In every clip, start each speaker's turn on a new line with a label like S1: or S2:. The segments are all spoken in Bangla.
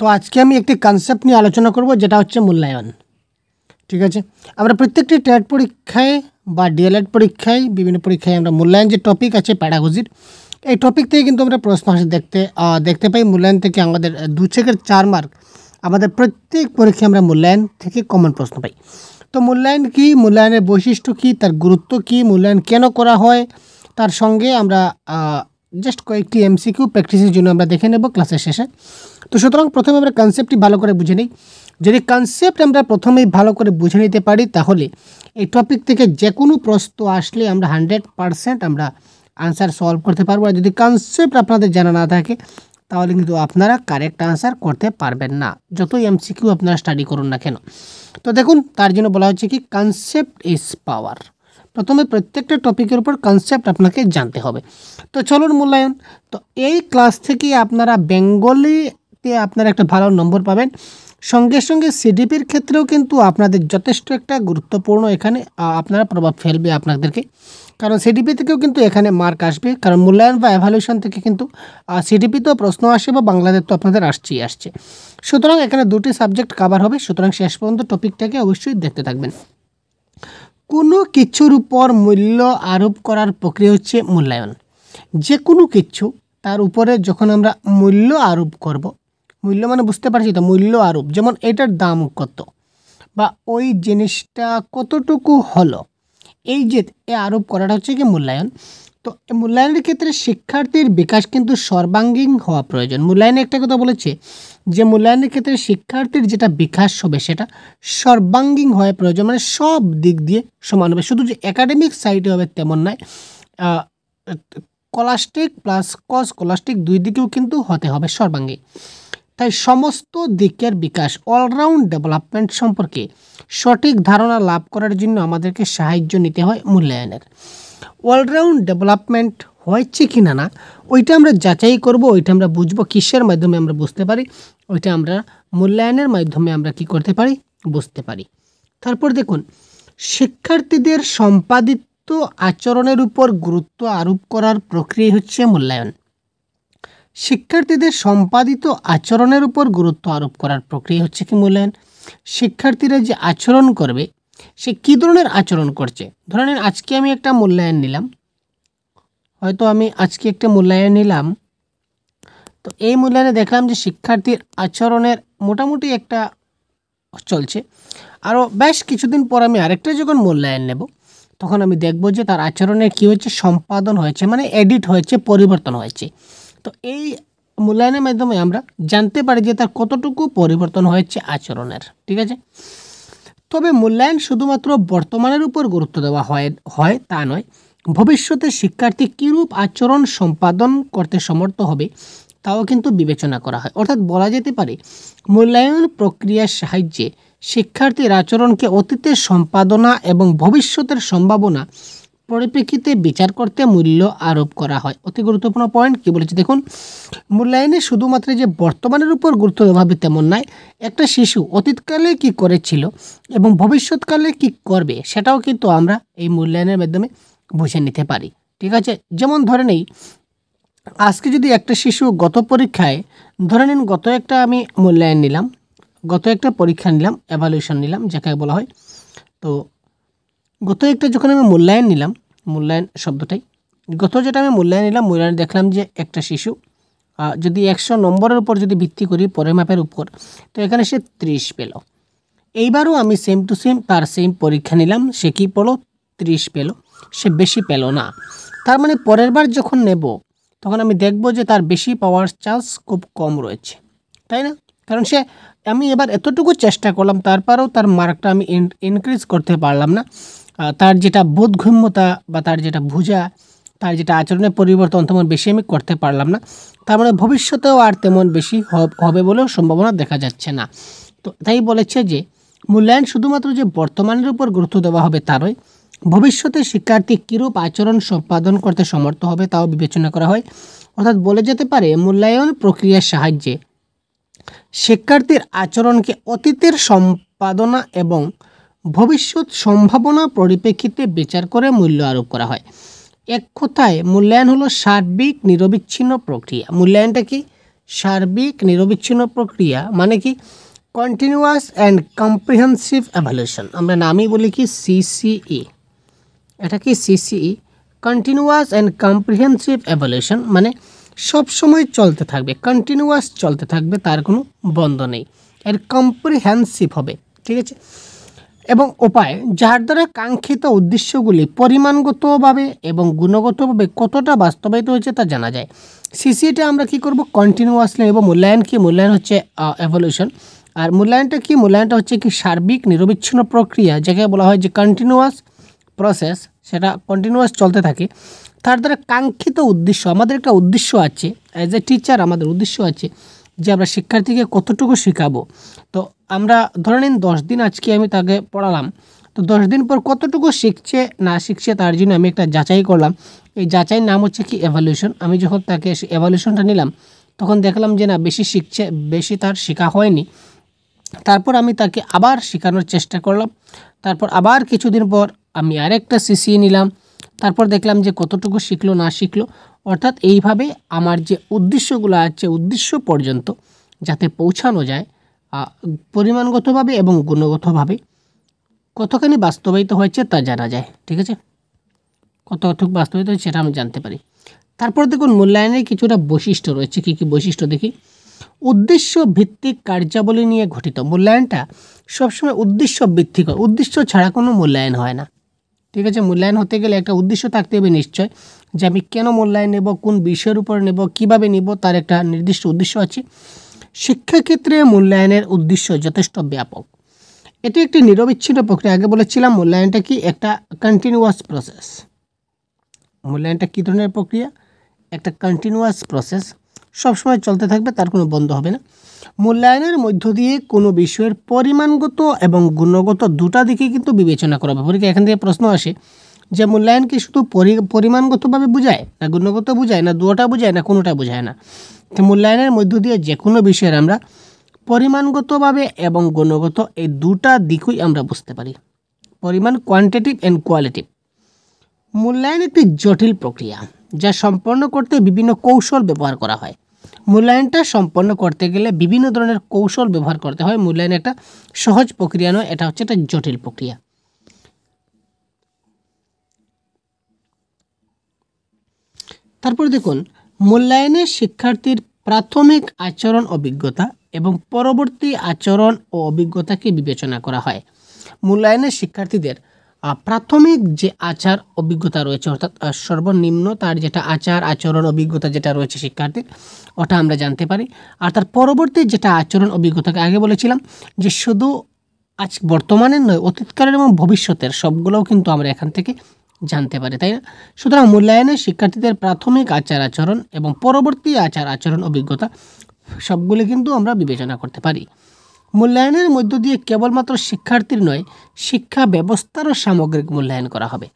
S1: তো আজকে আমি একটি কনসেপ্ট নিয়ে আলোচনা করব, যেটা হচ্ছে মূল্যায়ন। ঠিক আছে, আমরা প্রত্যেকটি টেট পরীক্ষায় বা ডিএলএড পরীক্ষায়, বিভিন্ন পরীক্ষায় আমরা মূল্যায়ন যে টপিক আছে প্যাডাগজির, এই টপিক থেকে কিন্তু আমরা প্রশ্ন আসে দেখতে পাই। মূল্যায়ন থেকে আমাদের 2 থেকে 4 মার্ক আমাদের প্রত্যেক পরীক্ষায় আমরা মূল্যায়ন থেকে কমন প্রশ্ন পাই। তো মূল্যায়ন কী, মূল্যায়নের বৈশিষ্ট্য কী, তার গুরুত্ব কী, মূল্যায়ন কেন করা হয়, তার সঙ্গে আমরা জাস্ট কয়েকটি এমসিকিউ প্র্যাকটিসের জন্য আমরা দেখে নেব ক্লাসের শেষে। তো সুতরাং প্রথমে আমরা কনসেপ্টটি ভালো করে বুঝে নিই। যদি কনসেপ্ট আমরা প্রথমেই ভালো করে বুঝে নিতে পারি, তাহলে এই টপিক থেকে যে কোনো প্রশ্ন আসলে আমরা 100% আমরা আনসার সলভ করতে পারবো। আর যদি কনসেপ্ট আপনাদের জানা না থাকে, তাহলে কিন্তু আপনারা কারেক্ট আনসার করতে পারবেন না, যতই এমসিকিউ আপনারা স্টাডি করুন না কেন। তো দেখুন, তার জন্য বলা হচ্ছে কি, কনসেপ্ট ইজ পাওয়ার। প্রথমে প্রত্যেকটা টপিকের উপর কনসেপ্ট আপনাকে জানতে হবে। তো চলুন মূল্যায়ন। তো এই ক্লাস থেকে আপনারা বেঙ্গলিতে আপনারা একটা ভালো নম্বর পাবেন, সঙ্গে সঙ্গে সিডিপির ক্ষেত্রেও কিন্তু আপনাদের যথেষ্ট একটা গুরুত্বপূর্ণ এখানে আপনারা প্রভাব ফেলবে আপনাদেরকে, কারণ সিডিপি থেকেও কিন্তু এখানে মার্ক আসবে। কারণ মূল্যায়ন বা এভালুয়েশন থেকে কিন্তু সিডিপিতেও প্রশ্ন আসে বা বাংলাদেশ তো আপনাদের আসছে। সুতরাং এখানে 2টি সাবজেক্ট কভার হবে। সুতরাং শেষ পর্যন্ত টপিকটাকে অবশ্যই দেখতে থাকবেন। কোনো কিছুর উপর মূল্য আরোপ করার প্রক্রিয়া হচ্ছে মূল্যায়ন। যে কোনো কিছু তার উপরে যখন আমরা মূল্য আরোপ করব, মূল্য মানে বুঝতে পারছি তো, মূল্য আরোপ, যেমন এটার দাম কত বা ওই জিনিসটা কতটুকু হলো, এই যে আরোপ করাটা হচ্ছে কি মূল্যায়ন। তো মূল্যায়নের ক্ষেত্রে শিক্ষার্থীর বিকাশ কিন্তু সর্বাঙ্গীন হওয়া প্রয়োজন। মূল্যায়নে একটা কথা বলেছে যে মূল্যায়নের ক্ষেত্রে শিক্ষার্থীর যেটা বিকাশ হবে সেটা সর্বাঙ্গীন হওয়া প্রয়োজন, মানে সব দিক দিয়ে সমান হবে। শুধু যে একাডেমিক সাইডে হবে তেমন নয়, স্কলাস্টিক প্লাস স্কলাস্টিক দুই দিকেও কিন্তু হতে হবে সর্বাঙ্গীন। তাই সমস্ত দিকের বিকাশ, অলরাউন্ড ডেভেলপমেন্ট সম্পর্কে সঠিক ধারণা লাভ করার জন্য আমাদেরকে সাহায্য নিতে হয় মূল্যায়নের। অলরাউন্ড ডেভেলপমেন্ট হয়েছে কি না ওইটা আমরা যাচাই করব, ওইটা আমরা বুঝবো কিসের মাধ্যমে আমরা বুঝতে পারি, ওইটা আমরা মূল্যায়নের মাধ্যমে আমরা কি করতে পারি, বুঝতে পারি। তারপর দেখুন, শিক্ষার্থীদের সম্পাদিত আচরণের উপর গুরুত্ব আরোপ করার প্রক্রিয়া হচ্ছে মূল্যায়ন। শিক্ষার্থীদের সম্পাদিত আচরণের উপর গুরুত্ব আরোপ করার প্রক্রিয়া হচ্ছে কি মূল্যায়ন। শিক্ষার্থীরা যে আচরণ করবে, সে কী ধরনের আচরণ করছে। ধরে নিন আজকে আমি একটা মূল্যায়ন নিলাম, হয়তো আমি আজকে একটা মূল্যায়ন নিলাম, তো এই মূল্যায়নে দেখলাম যে শিক্ষার্থীর আচরণের মোটামুটি একটা চলছে। আরও বেশ কিছুদিন পর আমি আরেকটা যখন মূল্যায়ন নেব, তখন আমি দেখব যে তার আচরণের কী হচ্ছে, সম্পাদন হয়েছে, মানে এডিট হয়েছে, পরিবর্তন হয়েছে। তো এই মূল্যায়নের মাধ্যমে আমরা জানতে পারি যে তার কতটুকু পরিবর্তন হয়েছে আচরণের। ঠিক আছে, তবে মূল্যায়ন শুধুমাত্র বর্তমানের উপর গুরুত্ব দেওয়া হয় তা নয়, ভবিষ্যতে শিক্ষার্থী কীরূপ আচরণ সম্পাদন করতে সমর্থ হবে তাও কিন্তু বিবেচনা করা হয়। অর্থাৎ বলা যেতে পারে মূল্যায়ন প্রক্রিয়ার সাহায্যে শিক্ষার্থীর আচরণকে অতীতের সম্পাদনা এবং ভবিষ্যতের সম্ভাবনা পরিপ্রেক্ষিতে বিচার করতে মূল্য আরোপ করা হয়। অতি গুরুত্বপূর্ণ পয়েন্ট কি বলেছে দেখুন, মূল্যায়নে শুধুমাত্র যে বর্তমানের উপর গুরুত্ব দেওয়া হবে তেমন নয়, একটা শিশু অতীতকালে কি করেছিল এবং ভবিষ্যৎকালে কি করবে সেটাও কিন্তু আমরা এই মূল্যায়নের মাধ্যমে বুঝে নিতে পারি। ঠিক আছে, যেমন ধরে নেই আজকে যদি একটা শিশু গত পরীক্ষায়, ধরে নিন গত একটা আমি মূল্যায়ন নিলাম, গত একটা পরীক্ষা নিলাম, এভালুয়েশন নিলাম যাকে বলা হয়। তো গত একটা যখন আমি মূল্যায়ন নিলাম, মূল্যায়ন শব্দটাই গত যেটা আমি মূল্যায়ন নিলাম, মূল্যায়ন দেখলাম যে একটা শিশু যদি 100 নম্বরের উপর যদি ভিত্তি করি পরিমাপের উপর, তো এখানে সে 30 পেল। এইবারও আমি সেম টু সেম তার সেম পরীক্ষা নিলাম, সে কি পেল, 30 পেল, সে বেশি পেল না। তার মানে পরের বার যখন নেব তখন আমি দেখব যে তার বেশি পাওয়ার চান্স খুব কম রয়েছে, তাই না? কারণ আমি এবার এতটুকু চেষ্টা করলাম, তারপরেও তার মার্কটা আমি ইনক্রিজ করতে পারলাম না। তার যেটা বোধগম্যতা বা তার যেটা বোঝা, তার যেটা আচরণের পরিবর্তন তেমন বেশি আমি করতে পারলাম না। তার মানে ভবিষ্যতেও আর তেমন বেশি হবে বলেও সম্ভাবনা দেখা যাচ্ছে না। তো তাই বলেছে যে মূল্যায়ন শুধুমাত্র যে বর্তমানের উপর গুরুত্ব দেওয়া হবে তা নয়, ভবিষ্যতে শিক্ষার্থী কীরূপ আচরণ সম্পাদন করতে সমর্থ হবে তাও বিবেচনা করা হয়। অর্থাৎ বলে যেতে পারে মূল্যায়ন প্রক্রিয়ার সাহায্যে শিক্ষার্থীর আচরণকে অতীতের সম্পাদনা এবং ভবিষ্যৎ সম্ভাবনা পরিপ্রেক্ষিতে বিচার করে মূল্য আরোপ করা হয়। এক কথায় মূল্যায়ন হলো সার্বিক নিরবিচ্ছিন্ন প্রক্রিয়া। মূল্যায়নটা কি সার্বিক নিরবিচ্ছিন্ন প্রক্রিয়া মানে কি কন্টিনিউয়াস অ্যান্ড কম্প্রিহেন্সিভ এভালুয়েশন, আমরা নামই বলি কি সিসিই। এটা কি CCE, continuous and comprehensive evaluation মানে সব সময় চলতে থাকবে, কন্টিনিউয়াস চলতে থাকবে, তার কোনো বন্ধ নেই। এর কম্প্রিহেন্সিভ হবে, ঠিক আছে, এবং উপায় যার দ্বারা কাঙ্ক্ষিত উদ্দেশ্যগুলি পরিমাণগতভাবে এবং গুণগতভাবে কতটা বাস্তবায়িত হয়েছে তা জানা যায়। সিসিটা আমরা কি করব, কন্টিনিউয়াসলি এবং মূল্যায়ন কি, মূল্যায়ন হচ্ছে এভলিউশন। আর মূল্যায়নটা কি, মূল্যায়নটা হচ্ছে কি সার্বিক নিরবিচ্ছিন্ন প্রক্রিয়া, যাকে বলা হয় যে কন্টিনিউয়াস প্রসেস, সেটা কন্টিনিউয়াস চলতে থাকে। তার দ্বারা কাঙ্ক্ষিত উদ্দেশ্য, আমাদের একটা উদ্দেশ্য আছে অ্যাজ এ টিচার, আমাদের উদ্দেশ্য আছে যে আমরা শিক্ষার্থীকে কতটুকু শেখাবো। তো আমরা ধরে নিন 10 দিন আজকে আমি তাকে পড়ালাম, তো 10 দিন পর কতটুকু শিখছে না শিখছে তার জন্য আমি একটা যাচাই করলাম। এই যাচাইয়ের নাম হচ্ছে কি এভালুয়েশন। আমি যখন তাকে এভালুয়েশনটা নিলাম তখন দেখলাম যে না বেশি শিখছে, বেশি তার শেখা হয়নি। তারপর আমি তাকে আবার শেখানোর চেষ্টা করলাম, তারপর আবার কিছুদিন পর আমি আরেকটা সিসিয়ে নিলাম, তারপর দেখলাম যে কতটুকু শিখলো না শিখলো। অর্থাৎ এইভাবে আমার যে উদ্দেশ্যগুলো আছে উদ্দেশ্য পর্যন্ত যাতে পৌঁছানো যায় পরিমাণগতভাবে এবং গুণগতভাবে কতখানি বাস্তবায়িত হয়েছে তা জানা যায়, ঠিক আছে, কতটুকু বাস্তবায়িত হয়েছে সেটা আমি জানতে পারি। তারপর দেখুন মূল্যায়নের কিছুটা বৈশিষ্ট্য রয়েছে, কী কী বৈশিষ্ট্য দেখি। উদ্দেশ্য ভিত্তিক কার্যাবলী নিয়ে গঠিত, মূল্যায়নটা সবসময় উদ্দেশ্য ভিত্তিক হয়, উদ্দেশ্য ছাড়া কোনো মূল্যায়ন হয় না, ঠিক আছে। মূল্যায়ন হতে গেলে একটা উদ্দেশ্য থাকতে হবে নিশ্চয়, যে আমি কেন মূল্যায়ন নেব, কোন বিষয়ের উপর নেব, কিভাবে নেব, তার একটা নির্দিষ্ট উদ্দেশ্য আছে। শিক্ষাক্ষেত্রে মূল্যায়নের উদ্দেশ্য যথেষ্ট ব্যাপক, এটি একটি নিরবিচ্ছিন্ন প্রক্রিয়া। আগে বলেছিলাম মূল্যায়নটা কি একটা কন্টিনিউয়াস প্রসেস। মূল্যায়নটা কী ধরনের প্রক্রিয়া, একটা কন্টিনিউয়াস প্রসেস, সবসময় চলতে থাকবে, তার কোনো বন্ধ হবে না। মূল্যায়নের মধ্য দিয়ে কোনো বিষয়ের পরিমাণগত এবং গুণগত দুটা দিকে কিন্তু বিবেচনা করা হবে। পরীক্ষা এখান থেকে প্রশ্ন আসে যে মূল্যায়ন কি শুধু পরিমাণগতভাবে বোঝায় না গুণগত বোঝায় না দুটোটা বোঝায় না কোনোটা বোঝায় না। তো মূল্যায়নের মধ্য দিয়ে যে কোনো বিষয়ের আমরা পরিমাণগতভাবে এবং গুণগত এই দুটা দিকই আমরা বুঝতে পারি। পরিমাণ কোয়ান্টিটিভ অ্যান্ড কোয়ালিটিভ। মূল্যায়ন একটি জটিল প্রক্রিয়া যা সম্পন্ন করতে বিভিন্ন কৌশল ব্যবহার করা হয়। মূল্যায়নটা সম্পন্ন করতে গেলে বিভিন্ন ধরনের কৌশল ব্যবহার করতে হয়। মূল্যায়ন একটা সহজ প্রক্রিয়া নয়, এটা হচ্ছে একটা জটিল প্রক্রিয়া। তারপর দেখুন মূল্যায়নে শিক্ষার্থীর প্রাথমিক আচরণ অভিজ্ঞতা এবং পরবর্তী আচরণ ও অভিজ্ঞতাকে বিবেচনা করা হয়। মূল্যায়নে শিক্ষার্থীদের প্রাথমিক যে আচার অভিজ্ঞতা রয়েছে, অর্থাৎ সর্বনিম্ন তার যেটা আচার আচরণ অভিজ্ঞতা যেটা রয়েছে শিক্ষার্থীর, ওটা আমরা জানতে পারি। আর তার পরবর্তী যেটা আচরণ অভিজ্ঞতাকে আগে বলেছিলাম যে শুধু আজ বর্তমানের নয়, অতীতকালের এবং ভবিষ্যতের সবগুলোও কিন্তু আমরা এখান থেকে জানতে পারি, তাই না? সুতরাং মূল্যায়নে শিক্ষার্থীদের প্রাথমিক আচার আচরণ এবং পরবর্তী আচার আচরণ অভিজ্ঞতা সবগুলো কিন্তু আমরা বিবেচনা করতে পারি। মূল্যায়নের মধ্য দিয়ে কেবলমাত্র শিক্ষার্থীর নয়, শিক্ষা ব্যবস্থারও সামগ্রিক মূল্যায়ন করা হবে।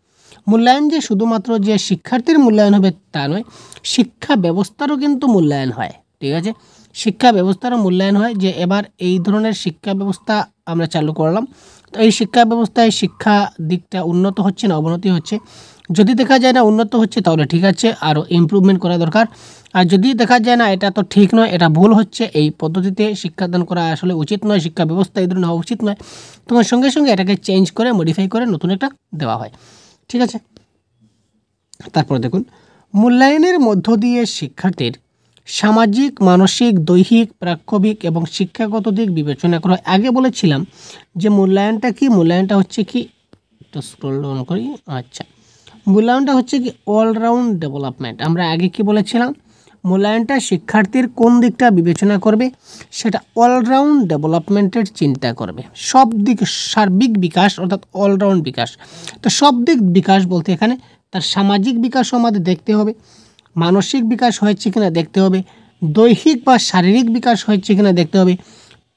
S1: মূল্যায়ন যে শুধুমাত্র যে শিক্ষার্থীর মূল্যায়ন হবে তা নয়, শিক্ষা ব্যবস্থারও কিন্তু মূল্যায়ন হয়, ঠিক আছে। শিক্ষা ব্যবস্থারও মূল্যায়ন হয়, যে এবার এই ধরনের শিক্ষা ব্যবস্থা আমরা চালু করলাম, তো এই শিক্ষা ব্যবস্থায় শিক্ষা দিকটা উন্নত হচ্ছে না অবনতি হচ্ছে। যদি দেখা যায় না উন্নত হচ্ছে তাহলে ঠিক আছে, আরও ইমপ্রুভমেন্ট করা দরকার। আর যদি দেখা যায় না এটা তো ঠিক নয়, এটা ভুল হচ্ছে, এই পদ্ধতিতে শিক্ষাদান করা আসলে উচিত নয়, শিক্ষা ব্যবস্থা এই ধরনের হওয়া উচিত নয়, তোমার সঙ্গে সঙ্গে এটাকে চেঞ্জ করে মডিফাই করে নতুন একটা দেওয়া হয়, ঠিক আছে। তারপর দেখুন মূল্যায়নের মধ্য দিয়ে শিক্ষার্থীর সামাজিক মানসিক দৈহিক প্রাক্ষবিক এবং শিক্ষাগত দিক বিবেচনা করা হয়। আগে বলেছিলাম যে মূল্যায়নটা কি, মূল্যায়নটা হচ্ছে কি, একটু স্ক্রল ডাউন করি, আচ্ছা, মূল্যায়নটা হচ্ছে কি অলরাউন্ড ডেভেলপমেন্ট। আমরা আগে কি বলেছিলাম, মূল্যায়নটা শিক্ষার্থীর কোন দিকটা বিবেচনা করবে, সেটা অলরাউন্ড ডেভেলপমেন্টের চিন্তা করবে, সব দিক সার্বিক বিকাশ অর্থাৎ অলরাউন্ড বিকাশ। তো সব দিক বিকাশ বলতে এখানে তার সামাজিক বিকাশও আমাদের দেখতে হবে, মানসিক বিকাশ হয়েছে কিনা দেখতে হবে, দৈহিক বা শারীরিক বিকাশ হয়েছে কিনা দেখতে হবে,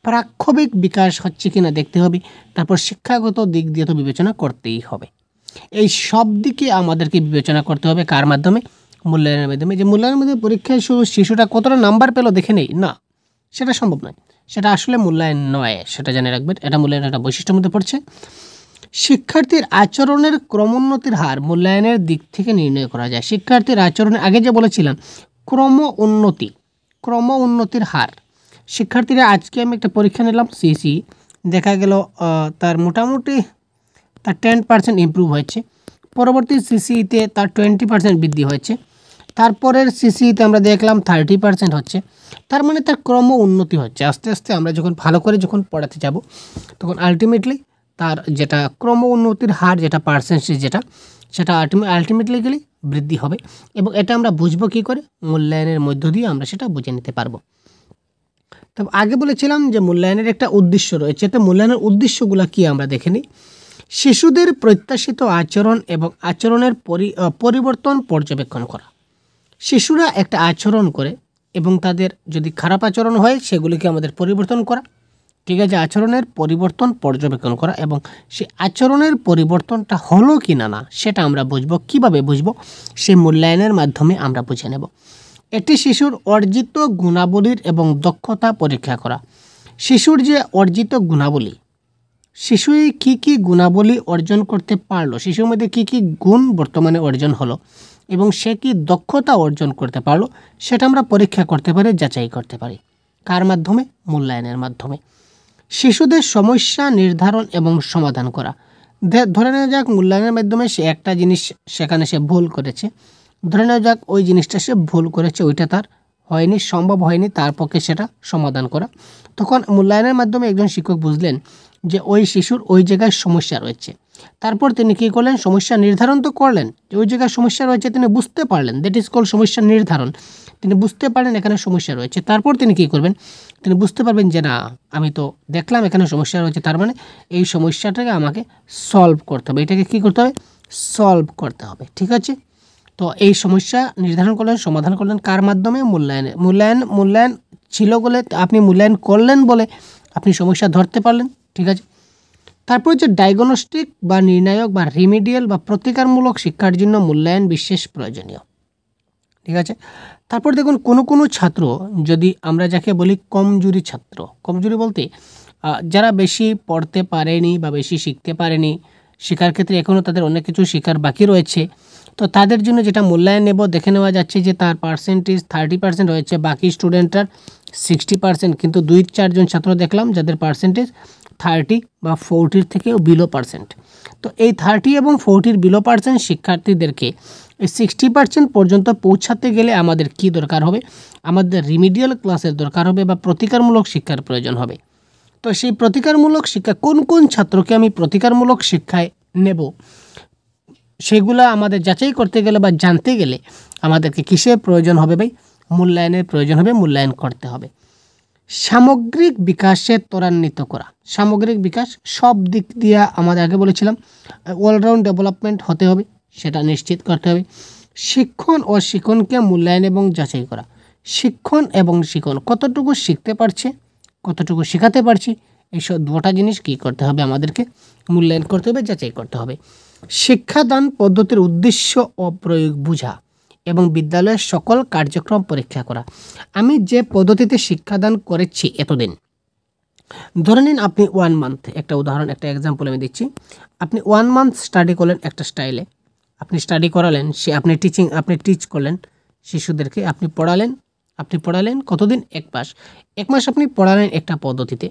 S1: প্রাক্ষবিক বিকাশ হচ্ছে কিনা দেখতে হবে, তারপর শিক্ষাগত দিক দিয়ে তো বিবেচনা করতেই হবে। এই সব দিকে আমাদেরকে বিবেচনা করতে হবে কার মাধ্যমে, মূল্যায়নের মাধ্যমে। যে মূল্যায়নের মধ্যে পরীক্ষায় শিশুটা কতটা নাম্বার পেলো দেখে নেই না, সেটা সম্ভব নয়, সেটা আসলে মূল্যায়ন নয়, সেটা জেনে রাখবেন, এটা মূল্যায়নের একটা বৈশিষ্ট্যের মধ্যে পড়ছে। শিক্ষার্থীর আচরণের ক্রমোন্নতির হার মূল্যায়নের দিক থেকে নির্ণয় করা যায়। শিক্ষার্থীর আচরণে আগে যে বলেছিলাম ক্রম ক্রম উন্নতির হার। শিক্ষার্থীরা আজকে আমি একটা পরীক্ষা নিলাম সিসি, দেখা গেল তার মোটামুটি তার 10% ইমপ্রুভ হয়েছে, পরবর্তী সিসিতে তার 20% বৃদ্ধি হয়েছে, তারপরের সিসিতে আমরা দেখলাম 30% হচ্ছে। তার মানে তার ক্রম উন্নতি হচ্ছে। আস্তে আস্তে আমরা যখন ভালো করে যখন পড়াতে যাব তখন আলটিমেটলি তার যেটা ক্রম উন্নতির হার, যেটা পার্সেন্টেজ, সেটা আলটিমেটলি গেলে বৃদ্ধি হবে। এবং এটা আমরা বুঝবো কী করে? মূল্যায়নের মধ্য দিয়ে আমরা সেটা বুঝে নিতে পারবো। তবে আগে বলেছিলাম যে মূল্যায়নের একটা উদ্দেশ্য রয়েছে। তো মূল্যায়নের উদ্দেশ্যগুলো কি আমরা দেখে নিই। শিশুদের প্রত্যাশিত আচরণ এবং আচরণের পরিবর্তন পর্যবেক্ষণ করা। শিশুরা একটা আচরণ করে এবং তাদের যদি খারাপ আচরণ হয় সেগুলিকে আমাদের পরিবর্তন করা, ঠিক আছে, আচরণের পরিবর্তন পর্যবেক্ষণ করা, এবং সেই আচরণের পরিবর্তনটা হলো কি না সেটা আমরা বুঝবো। কিভাবে বুঝবো? সেই মূল্যায়নের মাধ্যমে আমরা বুঝে নেব। এটি শিশুর অর্জিত গুণাবলীর এবং দক্ষতা পরীক্ষা করা। শিশুর যে অর্জিত গুণাবলী, শিশু কী কী গুণাবলী অর্জন করতে পারলো, শিশুর মধ্যে কী কী গুণ বর্তমানে অর্জন হলো এবং সে কী দক্ষতা অর্জন করতে পারলো, সেটা আমরা পরীক্ষা করতে পারি, যাচাই করতে পারি। কার মাধ্যমে? মূল্যায়নের মাধ্যমে। শিশুদের সমস্যা নির্ধারণ এবং সমাধান করা। ধরে নেওয়া যাক মূল্যায়নের মাধ্যমে সে একটা জিনিস সেখানে সে ভুল করেছে, ধরে নেওয়া যাক ওই জিনিসটা সে ভুল করেছে, ওইটা তার হয়নি, সম্ভব হয়নি তার পক্ষে সেটা সমাধান করা। তখন মূল্যায়নের মাধ্যমে একজন শিক্ষক বুঝলেন যে ওই শিশুর ওই জায়গায় সমস্যা রয়েছে। তারপর তিনি কী করলেন? সমস্যা নির্ধারণ তো করলেন যে ওই জায়গায় সমস্যা রয়েছে, তিনি বুঝতে পারলেন, দ্যাট ইজ কল্ড সমস্যা নির্ধারণ। তিনি বুঝতে পারলেন এখানে সমস্যা রয়েছে। তারপর তিনি কী করবেন? তিনি বুঝতে পারবেন যে না, আমি তো দেখলাম এখানে সমস্যা রয়েছে, তার মানে এই সমস্যাটাকে আমাকে সলভ করতে হবে, এটাকে কী করতে হবে? সলভ করতে হবে, ঠিক আছে। তো এই সমস্যা নির্ধারণ করলেন, সমাধান করলেন, কার মাধ্যমে? মূল্যায়নে। মূল্যায়ন ছিল বলে আপনি মূল্যায়ন করলেন বলে আপনি সমস্যা ধরতে পারলেন, ঠিক আছে। তারপর যে ডায়াগনস্টিক বা নির্ণায়ক বা রিমিডিয়াল বা প্রতিকারমূলক শিক্ষার জন্য মূল্যায়ন বিশেষ প্রয়োজনীয়, ঠিক আছে। তারপর দেখুন কোনো ছাত্র, যদি আমরা যাকে বলি কমজোরি ছাত্র, কমজোরি বলতে যারা বেশি পড়তে পারেনি বা বেশি শিখতে পারেনি, শেখার ক্ষেত্রে এখনও তাদের অনেক কিছু শেখার বাকি রয়েছে, তো তাদের জন্য যেটা মূল্যায়ন নেব, দেখে নেওয়া যাচ্ছে যে তার পার্সেন্টেজ 30% রয়েছে, বাকি স্টুডেন্টটার 60%, কিন্তু 2-4 জন ছাত্র দেখলাম যাদের পার্সেন্টেজ 30 বা 40 থেকেও বিলো পার্সেন্ট। তো এই 30 এবং 40 বিলো পার্সেন্ট শিক্ষার্থীদেরকে এই 60% পর্যন্ত পৌঁছাতে গেলে আমাদের কি দরকার হবে? আমাদের রিমিডিয়াল ক্লাসের দরকার হবে বা প্রতিকারমূলক শিক্ষার প্রয়োজন হবে। তো সেই প্রতিকারমূলক শিক্ষা কোন কোন ছাত্রকে আমি প্রতিকারমূলক শিক্ষায় নেব, সেগুলো আমাদের যাচাই করতে গেলে বা জানতে গেলে আমাদেরকে কিসের প্রয়োজন হবে? ভাই, মূল্যায়নের প্রয়োজন হবে, মূল্যায়ন করতে হবে। সামগ্রিক বিকাশে ত্বরান্বিত করা। সামগ্রিক বিকাশ সব দিক দিয়ে আমাদের আগে বলেছিলাম অলরাউন্ড ডেভেলপমেন্ট হতে হবে, সেটা নিশ্চিত করতে হবে। শিক্ষণ ও শিক্ষণকে মূল্যায়ন এবং যাচাই করা। শিক্ষণ এবং শিক্ষণ কতটুকু শিখতে পারছে, কতটুকু শেখাতে পারছি, এইসব দুটা জিনিস কী করতে হবে? আমাদেরকে মূল্যায়ন করতে হবে, যাচাই করতে হবে। শিক্ষাদান পদ্ধতির উদ্দেশ্য ও প্রয়োগ বোঝা এবং বিদ্যালয়ের সকল কার্যক্রম পরীক্ষা করা। আমি যে পদ্ধতিতে শিক্ষাদান করেছি এতদিন, ধরে নিন আপনি 1 মান্থ, একটা উদাহরণ, একটা এক্সাম্পল আমি দিচ্ছি। আপনি 1 মান্থ স্টাডি করলেন একটা স্টাইলে, আপনি স্টাডি করালেন, আপনি টিচ করলেন শিশুদেরকে, আপনি পড়ালেন কতদিন? 1 মাস। 1 মাস আপনি পড়ালেন একটা পদ্ধতিতে,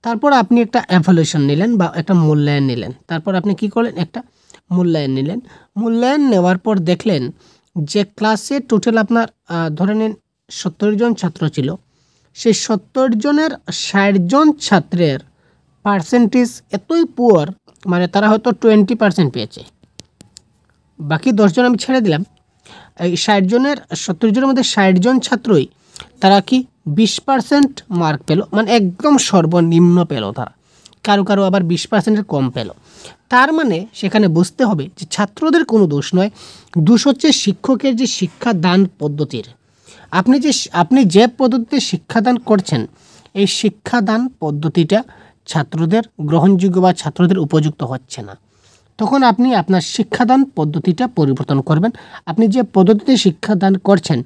S1: তারপর আপনি একটা এভালুয়েশন নিলেন বা একটা মূল্যায়ন নিলেন, তারপর আপনি কি করলেন? একটা মূল্যায়ন নিলেন। মূল্যায়ন নেওয়ার পর দেখলেন যে ক্লাসে টোটাল আপনার ধরে নিন 70 জন ছাত্র ছিল, সেই 70 জনের 60 জন ছাত্রের পার্সেন্টেজ এতই পুয়ার, মানে তারা হয়তো 20% পেয়েছে, বাকি 10 জন আমি ছেড়ে দিলাম। এই 70 জনের মধ্যে 60 জন ছাত্রই তারা কি 20% মার্ক পেল, মানে একদম সর্বনিম্ন পেল তারা, কারো আবার 20%-এর কম পেল। তার মানে সেখানে বুঝতে হবে যে ছাত্রদের কোনো দোষ নয়, দোষ হচ্ছে শিক্ষকের যে শিক্ষাদান পদ্ধতির। আপনি যে পদ্ধতিতে শিক্ষাদান করছেন, এই শিক্ষাদান পদ্ধতিটা ছাত্রদের গ্রহণযোগ্য বা ছাত্রদের উপযুক্ত হচ্ছে না, তখন আপনি আপনার শিক্ষাদান পদ্ধতিটা পরিবর্তন করবেন। আপনি যে পদ্ধতিতে শিক্ষাদান করছেন,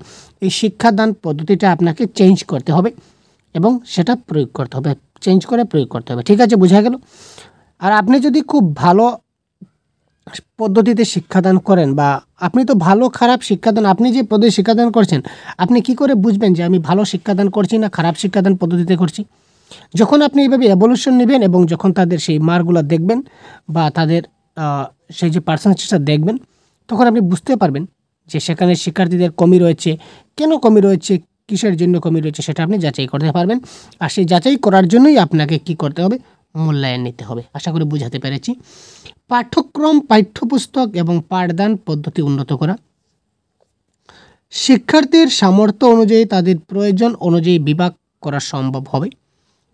S1: এই শিক্ষাদান পদ্ধতিটা আপনাকে চেঞ্জ করতে হবে এবং সেটা প্রয়োগ করতে হবে, চেঞ্জ করে প্রয়োগ করতে হবে, ঠিক আছে, বোঝা গেল। আর আপনি যদি খুব ভালো পদ্ধতিতে শিক্ষাদান করেন বা আপনি তো ভালো খারাপ শিক্ষাদান, আপনি যে পদ্ধতি শিক্ষাদান করছেন, আপনি কি করে বুঝবেন যে আমি ভালো শিক্ষাদান করছি না খারাপ শিক্ষাদান পদ্ধতিতে করছি? যখন আপনি এইভাবে এভলিউশন নেবেন এবং যখন তাদের সেই মার্কগুলো দেখবেন বা তাদের সেই যে পার্সেন্টেজটা দেখবেন, তখন আপনি বুঝতে পারবেন যে সেখানে শিক্ষার্থীদের কমি রয়েছে, কেন কমি রয়েছে, কিসের জন্য কমি রয়েছে, সেটা আপনি যাচাই করতে পারবেন। আর সেই যাচাই করার জন্যই আপনাকে কি করতে হবে? মূল্যায়ন নিতে হবে। আশা করি বুঝাতে পেরেছি। পাঠ্যক্রম, পাঠ্যপুস্তক এবং পাঠদান পদ্ধতি উন্নত করা, শিক্ষার্থীর সামর্থ্য অনুযায়ী তাদের প্রয়োজন অনুযায়ী বিভাগ করা সম্ভব হবে।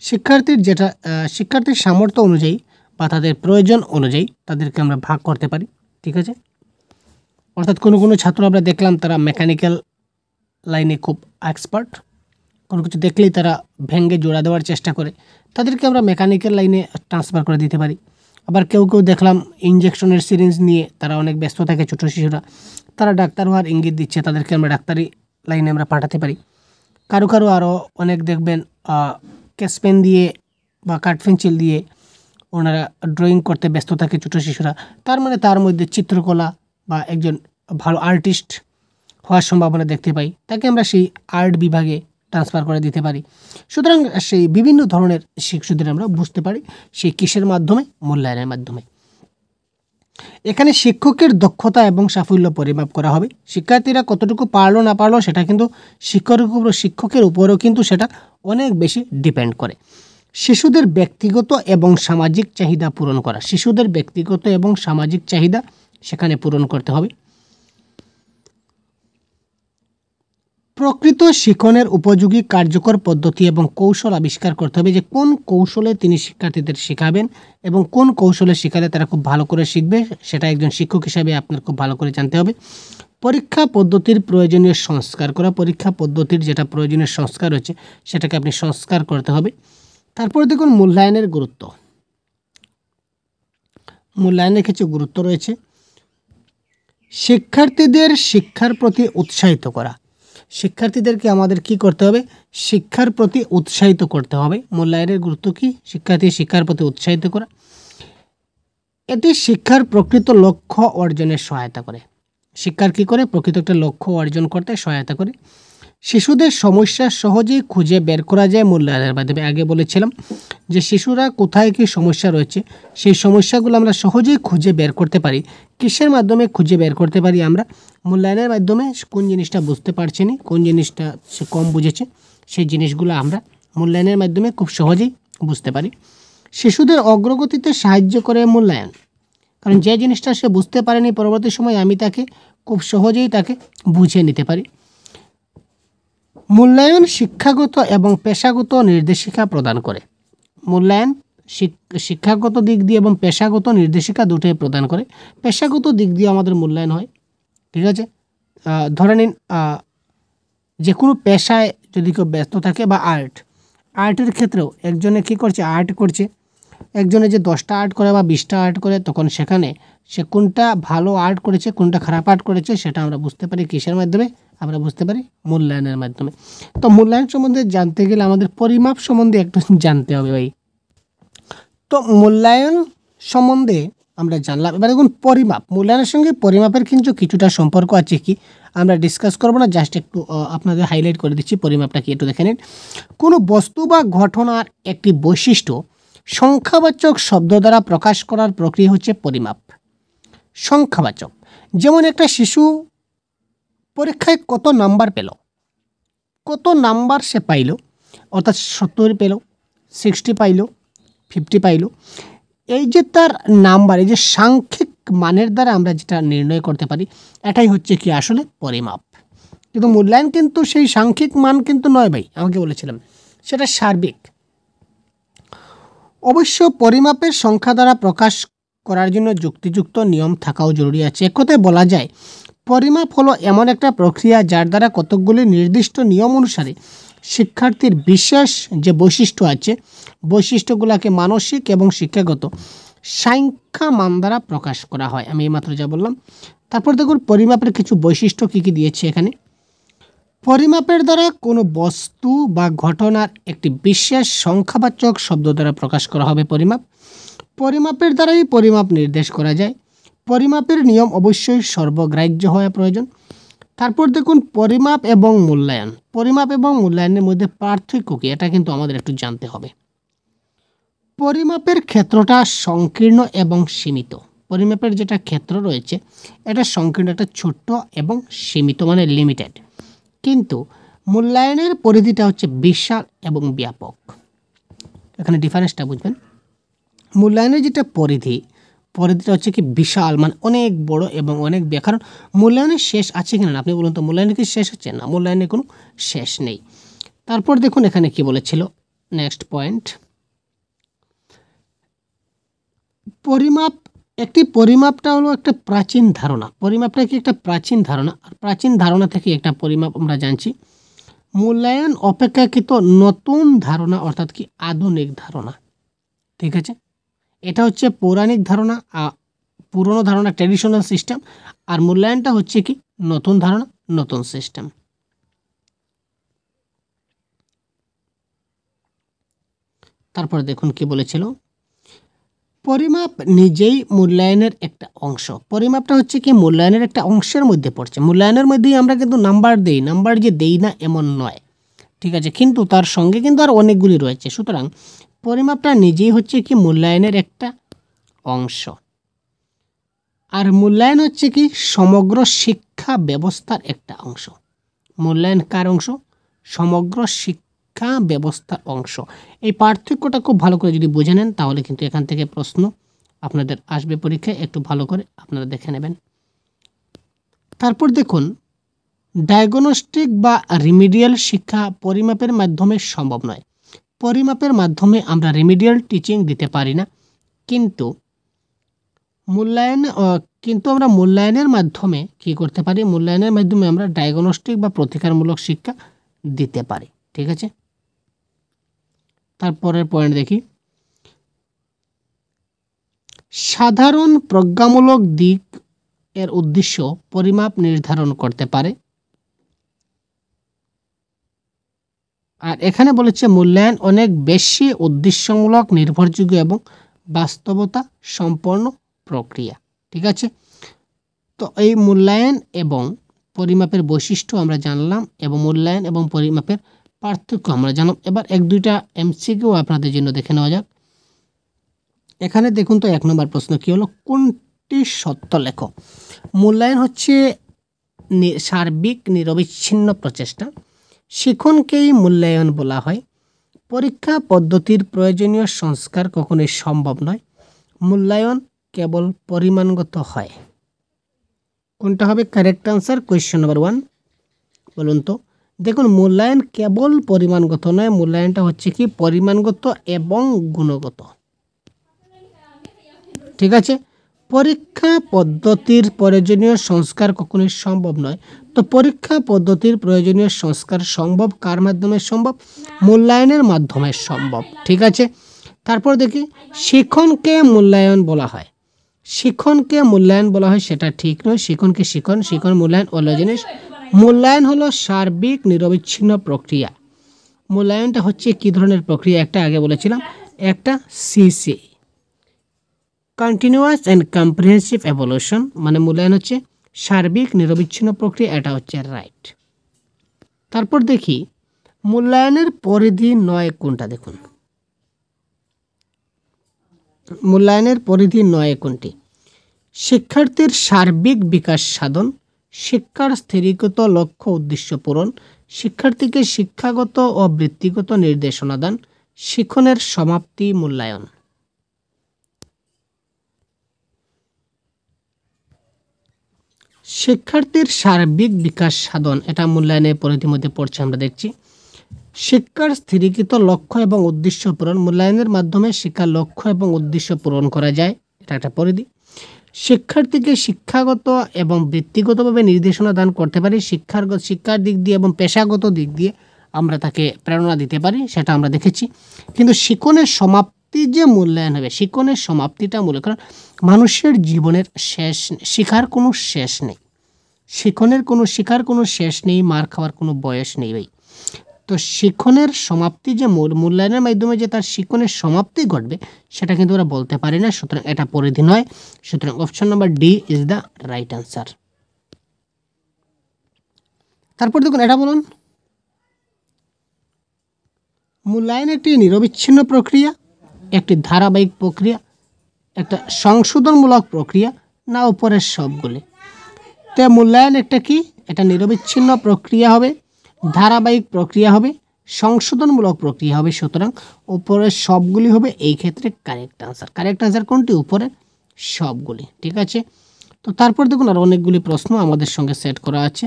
S1: শিক্ষার্থীর সামর্থ্য অনুযায়ী বা তাদের প্রয়োজন অনুযায়ী তাদেরকে আমরা ভাগ করতে পারি। ঠিক আছে? অর্থাৎ কোনো ছাত্র আমরা দেখলাম তারা মেকানিক্যাল লাইনে খুব এক্সপার্ট, কোনো কিছু দেখলেই তারা ভেঙে জোড়া দেওয়ার চেষ্টা করে, তাদেরকে আমরা মেকানিক্যাল লাইনে ট্রান্সফার করে দিতে পারি। আবার কেউ দেখলাম ইঞ্জেকশনের সিরিঞ্জ নিয়ে তারা অনেক ব্যস্ত থাকে, ছোটো শিশুরা, তারা ডাক্তার হওয়ার ইঙ্গিত দিচ্ছে, তাদেরকে আমরা ডাক্তারি লাইনে আমরা পাঠাতে পারি। কারো আরও অনেক দেখবেন ক্যাশ পেন দিয়ে বা কাঠ পেন্সিল দিয়ে ওনারা ড্রয়িং করতে ব্যস্ত থাকে ছোটো শিশুরা, তার মানে তার মধ্যে চিত্রকলা বা একজন ভালো আর্টিস্ট হওয়ার সম্ভাবনা দেখতে পাই, তাকে আমরা সেই আর্ট বিভাগে ট্রান্সফার করে দিতে পারি। সুতরাং সেই বিভিন্ন ধরনের শিশুদের আমরা বুঝতে পারি সেই কিসের মাধ্যমে? মূল্যায়নের মাধ্যমে। এখানে শিক্ষকের দক্ষতা এবং সাফল্য পরিমাপ করা হবে। শিক্ষার্থীরা কতটুকু পারলো না পারলো সেটা কিন্তু শিক্ষকের উপরেও কিন্তু সেটা অনেক বেশি ডিপেন্ড করে। শিশুদের ব্যক্তিগত এবং সামাজিক চাহিদা পূরণ করা, শিশুদের ব্যক্তিগত এবং সামাজিক চাহিদা সেখানে পূরণ করতে হবে। প্রকৃত শিক্ষণের উপযোগী কার্যকর পদ্ধতি এবং কৌশল আবিষ্কার করতে হবে, যে কোন কৌশলে তিনি শিক্ষার্থীদের শেখাবেন এবং কোন কৌশলে শেখালে তারা খুব ভালো করে শিখবে, সেটা একজন শিক্ষক হিসাবে আপনার খুব ভালো করে জানতে হবে। পরীক্ষা পদ্ধতির প্রয়োজনীয় সংস্কার করা, পরীক্ষা পদ্ধতির যেটা প্রয়োজনীয় সংস্কার রয়েছে সেটাকে আপনি সংস্কার করতে হবে। তারপরে দেখুন মূল্যায়নের গুরুত্ব, মূল্যায়নের কিছু গুরুত্ব রয়েছে। শিক্ষার্থীদের শিক্ষার প্রতি উৎসাহিত করা, শিক্ষার্থীদেরকে আমাদের কি করতে হবে? শিক্ষার প্রতি উৎসাহিত করতে হবে। মূল্যায়নের গুরুত্ব কি? শিক্ষার প্রতি উৎসাহিত করা। এটি শিক্ষার প্রকৃত লক্ষ্য অর্জনের সহায়তা করে। শিক্ষার কি করে? প্রকৃত একটা লক্ষ্য অর্জন করতে সহায়তা করে। শিশুদের সমস্যা সহজেই খুঁজে বের করা যায় মূল্যায়নের মাধ্যমে। আগে বলেছিলাম যে শিশুরা কোথায় কী সমস্যা রয়েছে, সেই সমস্যাগুলো আমরা সহজেই খুঁজে বের করতে পারি। কিসের মাধ্যমে খুঁজে বের করতে পারি? আমরা মূল্যায়নের মাধ্যমে। কোন জিনিসটা বুঝতে পারছি না, কোন জিনিসটা সে কম বুঝেছে, সেই জিনিসগুলো আমরা মূল্যায়নের মাধ্যমে খুব সহজেই বুঝতে পারি। শিশুদের অগ্রগতিতে সাহায্য করে মূল্যায়ন, কারণ যে জিনিসটা সে বুঝতে পারেনি পরবর্তী সময় আমি তাকে খুব সহজেই তাকে বুঝিয়ে নিতে পারি। মূল্যায়ন শিক্ষাগত এবং পেশাগত নির্দেশিকা প্রদান করে। মূল্যায়ন শিক্ষাগত দিক দিয়ে এবং পেশাগত নির্দেশিকা দুটোই প্রদান করে। পেশাগত দিক দিয়ে আমাদের মূল্যায়ন হয়। ঠিক আছে? ধরে নিন যে কোনো পেশায় যদি কেউ ব্যস্ত থাকে বা আর্টের ক্ষেত্রেও একজনে কী করছে? আর্ট করছে। একজনে যে 10টা আর্ট করে বা 20টা আর্ট করে, তখন সেখানে সে কোনটা ভালো আর্ট করেছে কোনটা খারাপ আর্ট করেছে সেটা আমরা বুঝতে পারি কিসের মাধ্যমে? আমরা বুঝতে পারি মূল্যায়নের মাধ্যমে। তো মূল্যায়ন সম্বন্ধে জানতে গেলে আমাদের পরিমাপ সম্বন্ধে একটু জানতে হবে ভাই। তো মূল্যায়ন সম্বন্ধে আমরা জানলাম। এবার দেখুন পরিমাপ, মূল্যায়নের সঙ্গে পরিমাপের কিন্তু কিছুটা সম্পর্ক আছে, কি আমরা ডিসকাস করবো না, জাস্ট একটু আপনাদের হাইলাইট করে দিচ্ছি পরিমাপটা কি, একটু দেখে নিন। কোনো বস্তু বা ঘটনার একটি বৈশিষ্ট্য সংখ্যাবাচক শব্দ দ্বারা প্রকাশ করার প্রক্রিয়া হচ্ছে পরিমাপ। সংখ্যাবাচক, যেমন একটা শিশু পরীক্ষায় কত নাম্বার পেল, কত নাম্বার সে পাইল, অর্থাৎ 70 পেল, 60 পাইল, 50 পাইল, এই যে তার নাম্বার, এই যে সাংখ্যিক মানের দ্বারা আমরা যেটা নির্ণয় করতে পারি, এটাই হচ্ছে কি আসলে পরিমাপ। কিন্তু মূল্যায়ন কিন্তু সেই সাংখ্যিক মান কিন্তু নয় ভাই, আমাকে বলেছিলাম সেটা সার্বিক। অবশ্য পরিমাপের সংখ্যা দ্বারা প্রকাশ করার জন্য যুক্তিযুক্ত নিয়ম থাকাও জরুরি আছে। এক কথায় বলা যায় পরিমাপ হলো এমন একটা প্রক্রিয়া যার দ্বারা কতকগুলি নির্দিষ্ট নিয়ম অনুসারে শিক্ষার্থীর বিশেষ যে বৈশিষ্ট্য আছে, বৈশিষ্ট্যগুলোকে মানসিক এবং শিক্ষাগত সংখ্যা মান দ্বারা প্রকাশ করা হয়। আমি এইমাত্র যা বললাম। তারপর দেখুন পরিমাপের কিছু বৈশিষ্ট্য কী কী দিয়েছে এখানে। পরিমাপের দ্বারা কোনো বস্তু বা ঘটনার একটি বিশেষ সংখ্যাবাচক শব্দ দ্বারা প্রকাশ করা হবে পরিমাপ। পরিমাপের দ্বারাই পরিমাপ নির্দেশ করা যায়। পরিমাপের নিয়ম অবশ্যই সর্বগ্রাহ্য হওয়া প্রয়োজন। তারপর দেখুন পরিমাপ এবং মূল্যায়ন। পরিমাপ এবং মূল্যায়নের মধ্যে পার্থক্য কী, এটা কিন্তু আমাদের একটু জানতে হবে। পরিমাপের ক্ষেত্রটা সংকীর্ণ এবং সীমিত। পরিমাপের যেটা ক্ষেত্র রয়েছে এটা সংকীর্ণ, একটা ছোট্ট এবং সীমিত, মানে লিমিটেড। কিন্তু মূল্যায়নের পরিধিটা হচ্ছে বিশাল এবং ব্যাপক। এখানে ডিফারেন্সটা বুঝবেন। মূল্যায়নের যেটা পরিধিটা হচ্ছে কি বিশাল, মানে অনেক বড় এবং অনেক ব্যাপক। কারণ মূল্যায়নের শেষ আছে কিনা আপনি বলুন তো, মূল্যায়নের কি শেষ হচ্ছে? না, মূল্যায়নের কোনো শেষ নেই। তারপর দেখুন এখানে কি বলেছিল, নেক্সট পয়েন্ট, পরিমাপ। পরিমাপটা হলো একটা প্রাচীন ধারণা। পরিমাপটা কি একটা প্রাচীন ধারণা, আর প্রাচীন ধারণা থেকে একটা পরিমাপ আমরা জানছি। মূল্যায়ন অপেক্ষাকৃত নতুন ধারণা, অর্থাৎ কি আধুনিক ধারণা। ঠিক আছে, এটা হচ্ছে পৌরাণিক ধারণা, পুরনো ধারণা, ট্র্যাডিশনাল সিস্টেম। আর মূল্যায়নটা হচ্ছে কি নতুন ধারণা, নতুন সিস্টেম। তারপরে দেখুন কি বলেছিল, পরিমাপ নিজেই মূল্যায়নের একটা অংশ। পরিমাপটা হচ্ছে কি মূল্যায়নের একটা অংশের মধ্যে পড়ছে। মূল্যায়নের মধ্যেই আমরা কিন্তু নাম্বার দেই, নাম্বার যে দেই না এমন নয়। ঠিক আছে, কিন্তু তার সঙ্গে কিন্তু আর অনেকগুলি রয়েছে। সুতরাং পরিমাপটা নিজেই হচ্ছে কি মূল্যায়নের একটা অংশ। আর মূল্যায়ন হচ্ছে কি সমগ্র শিক্ষা ব্যবস্থার একটা অংশ। মূল্যায়ন কার অংশ? সমগ্র শিক্ষা ব্যবস্থার অংশ। এই পার্থক্যটা খুব ভালো করে যদি বুঝে নেন তাহলে কিন্তু এখান থেকে প্রশ্ন আপনাদের আসবে পরীক্ষায়, একটু ভালো করে আপনারা দেখে নেবেন। তারপর দেখুন ডায়াগনস্টিক বা রিমিডিয়াল শিক্ষা পরিমাপের মাধ্যমে সম্ভব নয়। পরিমাপের মাধ্যমে আমরা রিমিডিয়াল টিচিং দিতে পারি না, কিন্তু আমরা মূল্যায়নের মাধ্যমে কি করতে পারি? মূল্যায়নের মাধ্যমে আমরা ডায়াগনস্টিক বা প্রতিকারমূলক শিক্ষা দিতে পারি। ঠিক আছে, তারপরের পয়েন্ট দেখি, সাধারণ প্রজ্ঞামূলক দিক এর উদ্দেশ্য পরিমাপ নির্ধারণ করতে পারে। আর এখানে বলেছে মূল্যায়ন অনেক বেশি উদ্দেশ্যমূলক, নির্ভরযোগ্য এবং বাস্তবতা সম্পন্ন প্রক্রিয়া। ঠিক আছে, তো এই মূল্যায়ন এবং পরিমাপের বৈশিষ্ট্য আমরা জানলাম, এবং মূল্যায়ন এবং পরিমাপের পার্থক্য আমরা জানলাম। এবার এক দুইটা এমসিকিউ আপনাদের জন্য দেখে নেওয়া যাক। এখানে দেখুন তো 1 নম্বর প্রশ্ন কি হলো, কোনটি সত্য লেখো। মূল্যায়ন হচ্ছে সার্বিক নিরবিচ্ছিন্ন প্রচেষ্টা। শিক্ষণকেই মূল্যায়ন বলা হয়। পরীক্ষা পদ্ধতির প্রয়োজনীয় সংস্কার কখনোই সম্ভব নয়। মূল্যায়ন কেবল পরিমাণগত হয়। কোনটা হবে কারেক্ট আনসার? কোয়েশ্চেন নাম্বার 1 বলুন তো। দেখুন মূল্যায়ন কেবল পরিমাণগত নয়, মূল্যায়নটা হচ্ছে কি পরিমাণগত এবং গুণগত। ঠিক আছে, পরীক্ষা পদ্ধতির প্রয়োজনীয় সংস্কার কখনোই সম্ভব নয়। তো পরীক্ষা পদ্ধতির প্রয়োজনীয় সংস্কার সম্ভব কার মাধ্যমে সম্ভব? মূল্যায়নের মাধ্যমে সম্ভব। ঠিক আছে, তারপর দেখি শিক্ষণকে মূল্যায়ন বলা হয়। শিক্ষণকে মূল্যায়ন বলা হয় সেটা ঠিক নয়। শিক্ষণকে শিক্ষণ মূল্যায়ন অন্য জিনিস। মূল্যায়ন হলো সার্বিক নিরবিচ্ছিন্ন প্রক্রিয়া। মূল্যায়নটা হচ্ছে কি ধরনের প্রক্রিয়া? একটা আগে বলেছিলাম, একটা CC, continuous and comprehensive evolution, মানে মূল্যায়ন হচ্ছে সার্বিক নিরবিচ্ছিন্ন প্রক্রিয়া, এটা হচ্ছে রাইট। তারপর দেখি মূল্যায়নের পরিধি 9 কোনটা? দেখুন মূল্যায়নের পরিধি 9 কোনটি? শিক্ষার্থীর সার্বিক বিকাশ সাধন, শিক্ষার স্থিরীকৃত লক্ষ্য উদ্দেশ্য পূরণ, শিক্ষার্থীকে শিক্ষাগত ও বৃত্তিগত নির্দেশনা দান, শিক্ষণের সমাপ্তি মূল্যায়ন। শিক্ষার্থীর সার্বিক বিকাশ সাধন, এটা মূল্যায়নের পরিধির মধ্যে পড়ছে। আমরা দেখছি শিক্ষার স্থিরীকৃত লক্ষ্য এবং উদ্দেশ্য পূরণ। মূল্যায়নের মাধ্যমে শিক্ষার লক্ষ্য এবং উদ্দেশ্য পূরণ করা যায়, এটা একটা পরিধি। শিক্ষার্থীকে শিক্ষাগত এবং বৃত্তিগতভাবে নির্দেশনা দান করতে পারি। শিক্ষার দিক দিয়ে এবং পেশাগত দিক দিয়ে আমরা তাকে প্রেরণা দিতে পারি, সেটা আমরা দেখেছি। কিন্তু শিক্ষণের সমাপ্তি যে মূল্যায়ন হবে, শিক্ষণের সমাপ্তিটা মূল্য, কারণ মানুষের জীবনের শিখার কোনো শেষ নেই। শিখার কোনো শেষ নেই, মার খাওয়ার কোনো বয়স নেই ভাই। তো শিক্ষণের সমাপ্তি যে মূল্যায়নের মাধ্যমে যে তার শিক্ষণের সমাপ্তি ঘটবে সেটা কিন্তু ওরা বলতে পারে না, সুতরাং এটা পরিধি নয়। সুতরাং option number D is the right answer. তারপর দেখুন এটা বলুন, মূল্যায়ন একটি নিরবিচ্ছিন্ন প্রক্রিয়া, একটি ধারাবাহিক প্রক্রিয়া, একটা সংশোধনমূলক প্রক্রিয়া, না উপরের সবগুলি? তো মূল্যায়ন একটা কি, এটা নিরবিচ্ছিন্ন প্রক্রিয়া হবে, ধারাবাহিক প্রক্রিয়া হবে, সংশোধনমূলক প্রক্রিয়া হবে, সুতরাং উপরের সবগুলি হবে এই ক্ষেত্রে কারেক্ট আনসার। কারেক্ট আনসার কোনটি? উপরের সবগুলি। ঠিক আছে, তো তারপর দেখুন আর অনেকগুলি প্রশ্ন আমাদের সঙ্গে সেট করা আছে।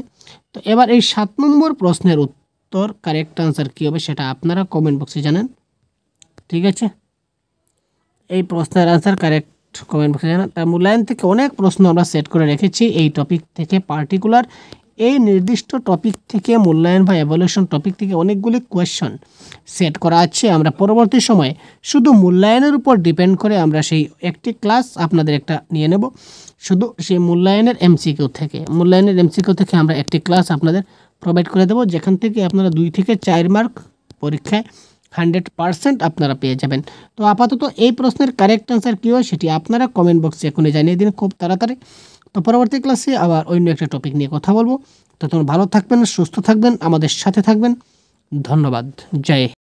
S1: তো এবার এই 7 নম্বর প্রশ্নের উত্তর কারেক্ট আনসার কী হবে সেটা আপনারা কমেন্ট বক্সে জানান। ঠিক আছে, এই প্রশ্নের আনসার কারেক্ট কমেন্ট বক্সে জানান। তার মূল্যায়ন থেকে অনেক প্রশ্ন আমরা সেট করে রেখেছি, এই টপিক থেকে পার্টিকুলার এই নির্দিষ্ট টপিক থেকে মূল্যায়ন বা এভালুয়েশন টপিক থেকে অনেকগুলি কোয়েশ্চন সেট করা আছে। আমরা পরবর্তী সময়ে শুধু মূল্যায়নের উপর ডিপেন্ড করে আমরা সেই একটি ক্লাস আপনাদের একটা নিয়ে নেব, শুধু সেই মূল্যায়নের এমসিকিউ থেকে। মূল্যায়নের এমসিকিউ থেকে আমরা একটি ক্লাস আপনাদের প্রোভাইড করে দেবো, যেখান থেকে আপনারা 2 থেকে 4 মার্ক পরীক্ষায় 100% আপনারা পেয়ে যাবেন। তো আপাতত এই প্রশ্নের কারেক্ট আনসার কী হয় সেটি আপনারা কমেন্ট বক্সে এখনই জানিয়ে দিন খুব তাড়াতাড়ি। তো পরবর্তী ক্লাসে আবার অন্য একটা টপিক নিয়ে কথা বলবো। তো তোমরা ভালো থাকবেন, সুস্থ থাকবেন, আমাদের সাথে থাকবেন। ধন্যবাদ। জয় হিন্দ।